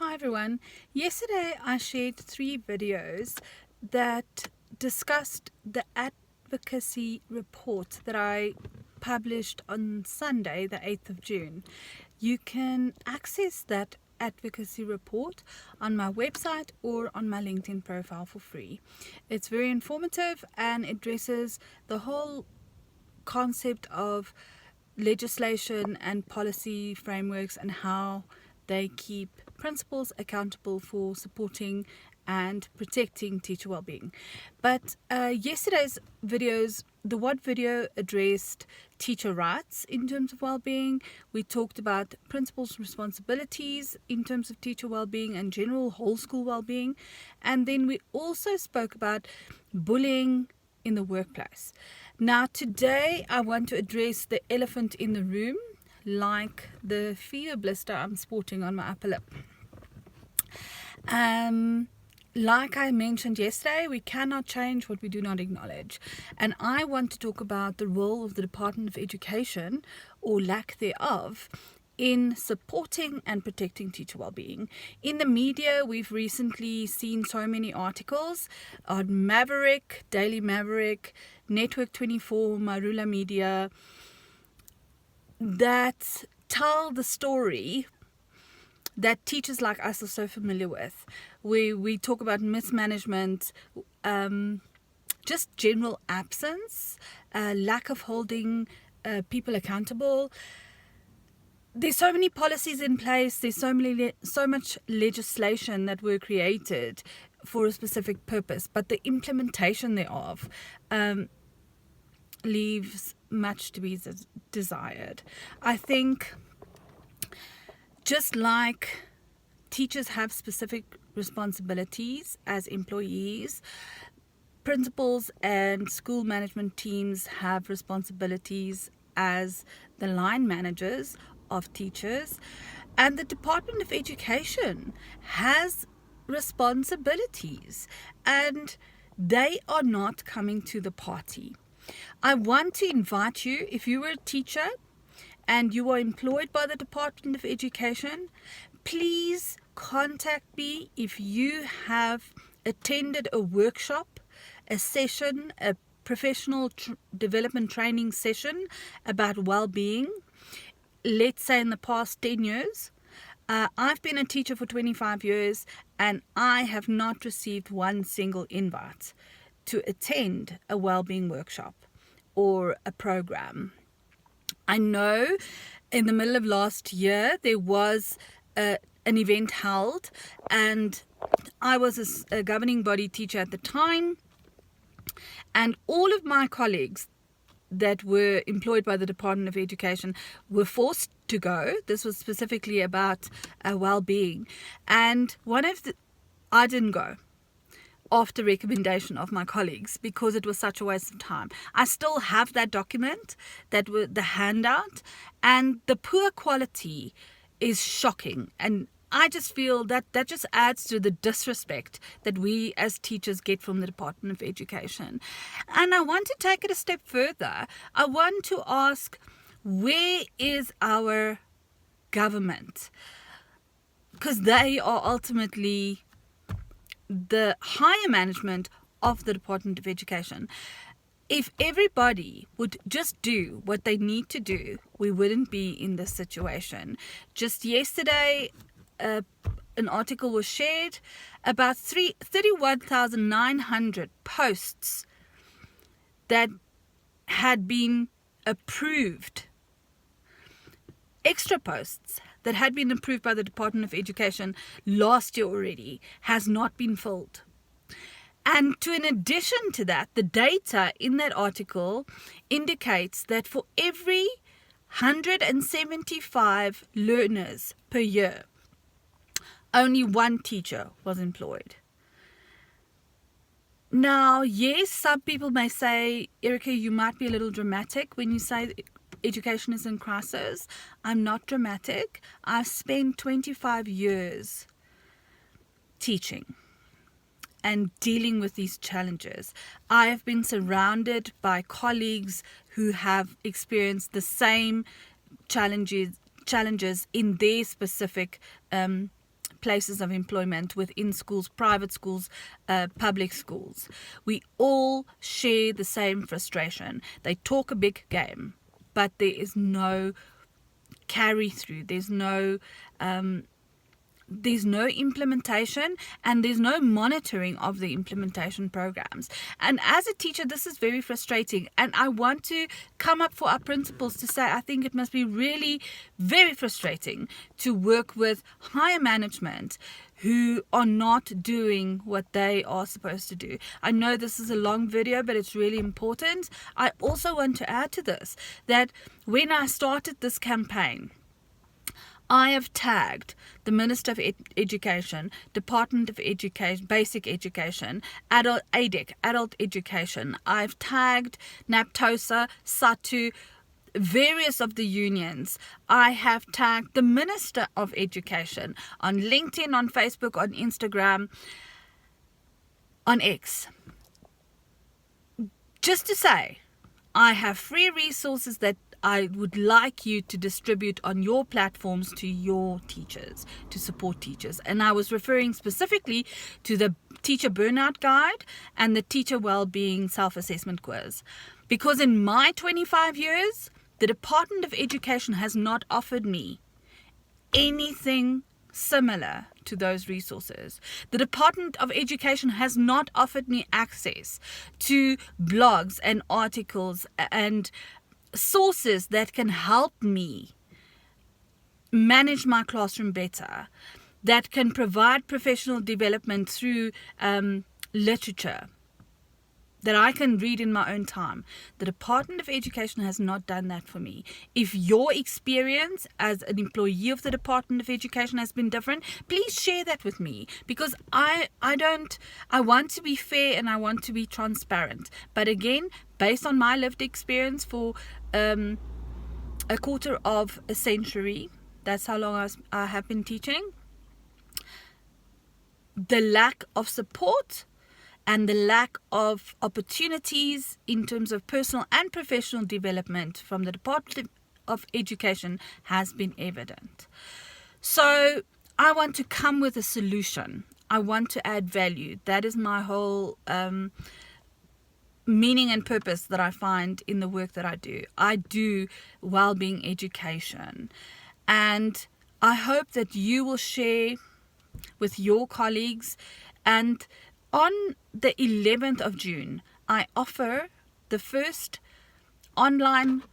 Hi everyone. Yesterday I shared 3 videos that discussed the advocacy report that I published on Sunday, the 8th of June. You can access that advocacy report on my website or on my LinkedIn profile for free. It's very informative and addresses the whole concept of legislation and policy frameworks and how they keep principals accountable for supporting and protecting teacher well-being. But yesterday's videos, the one video addressed teacher rights in terms of well-being. We talked about principals' responsibilities in terms of teacher well-being and general whole school well-being. And then we also spoke about bullying in the workplace. Now today I want to address the elephant in the room, like the fever blister I'm sporting on my upper lip. Like I mentioned yesterday, we cannot change what we do not acknowledge. And I want to talk about the role of the Department of Education, or lack thereof, in supporting and protecting teacher well-being. In the media, we've recently seen so many articles on Maverick, Daily Maverick, Network 24, Marula Media, that tell the story that teachers like us are so familiar with. We talk about mismanagement, just general absence, lack of holding people accountable. There's so many policies in place, there's so much legislation that were created for a specific purpose, but the implementation thereof leaves much to be desired. I think just like teachers have specific responsibilities as employees, principals and school management teams have responsibilities as the line managers of teachers, and the Department of Education has responsibilities, and they are not coming to the party. I want to invite you, if you were a teacher and you are employed by the Department of Education, please contact me if you have attended a workshop, a session, a professional development training session about well-being, let's say in the past 10 years. I've been a teacher for 25 years and I have not received one single invite to attend a well-being workshop or a program. I know in the middle of last year there was an event held, and I was a governing body teacher at the time, and all of my colleagues that were employed by the Department of Education were forced to go. This was specifically about well-being, and I didn't go after recommendation of my colleagues because it was such a waste of time. I still have that document, the handout, and the poor quality is shocking. And I just feel that just adds to the disrespect that we as teachers get from the Department of Education. And I want to take it a step further. I want to ask, where is our government? Because they are ultimately the higher management of the Department of Education. If everybody would just do what they need to do, we wouldn't be in this situation. Just yesterday, an article was shared about 31,900 posts that had been approved, extra posts that had been approved by the Department of Education last year already, has not been filled. And in addition to that, the data in that article indicates that for every 175 learners per year, only one teacher was employed. Now, yes, some people may say, Erica, you might be a little dramatic when you say education is in crisis. I'm not dramatic. I've spent 25 years teaching and dealing with these challenges. I have been surrounded by colleagues who have experienced the same challenges in their specific places of employment within schools, private schools, public schools. We all share the same frustration. They talk a big game, but there is no carry through. There's no implementation, and there's no monitoring of the implementation programs. And as a teacher, this is very frustrating, and I want to come up for our principals to say I think it must be really very frustrating to work with higher management who are not doing what they are supposed to do. I know this is a long video, but it's really important. I also want to add to this that when I started this campaign, I have tagged the Minister of Education, Department of Education, Basic Education, Adult Education. I've tagged NAPTOSA, SATU, various of the unions. I have tagged the Minister of Education on LinkedIn, on Facebook, on Instagram, on X. Just to say, I have free resources that I would like you to distribute on your platforms to your teachers, to support teachers. And I was referring specifically to the Teacher Burnout Guide and the Teacher Wellbeing Self-Assessment Quiz. Because in my 25 years, the Department of Education has not offered me anything similar to those resources. The Department of Education has not offered me access to blogs and articles and sources that can help me manage my classroom better, that can provide professional development through literature that I can read in my own time. The Department of Education has not done that for me. If your experience as an employee of the Department of Education has been different, please share that with me, because I want to be fair and I want to be transparent. But again, based on my lived experience for a quarter of a century, that's how long I have been teaching, the lack of support and the lack of opportunities in terms of personal and professional development from the Department of Education has been evident. So I want to come with a solution. I want to add value. That is my whole meaning and purpose that I find in the work that I do. I do well-being education. And I hope that you will share with your colleagues. And on the 11th of June, I offer the first online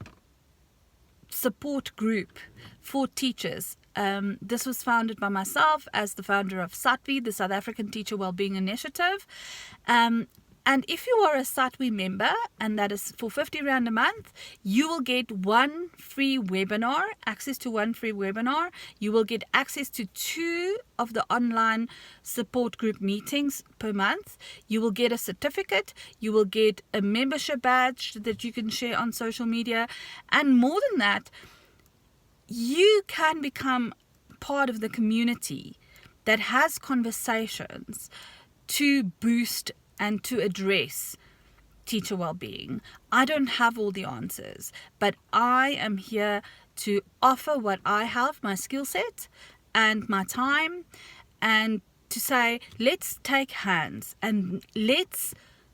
support group for teachers. This was founded by myself as the founder of SATWI, the South African Teacher Wellbeing Initiative. And if you are a SATWI member, and that is for 50 Rand a month, you will get one free webinar, access to one free webinar. You will get access to 2 of the online support group meetings per month. You will get a certificate. You will get a membership badge that you can share on social media. And more than that, you can become part of the community that has conversations to boost and to address teacher well-being. I don't have all the answers, but I am here to offer what I have, my skill set and my time, and to say, let's take hands and let's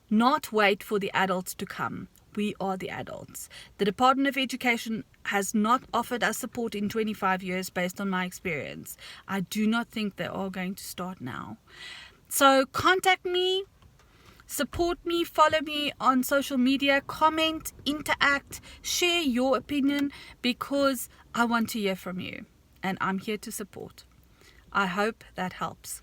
not wait for the adults to come. We are the adults. The Department of Education has not offered us support in 25 years based on my experience. I do not think they are going to start now. So contact me, support me, follow me on social media, comment, interact, share your opinion, because I want to hear from you and I'm here to support. I hope that helps.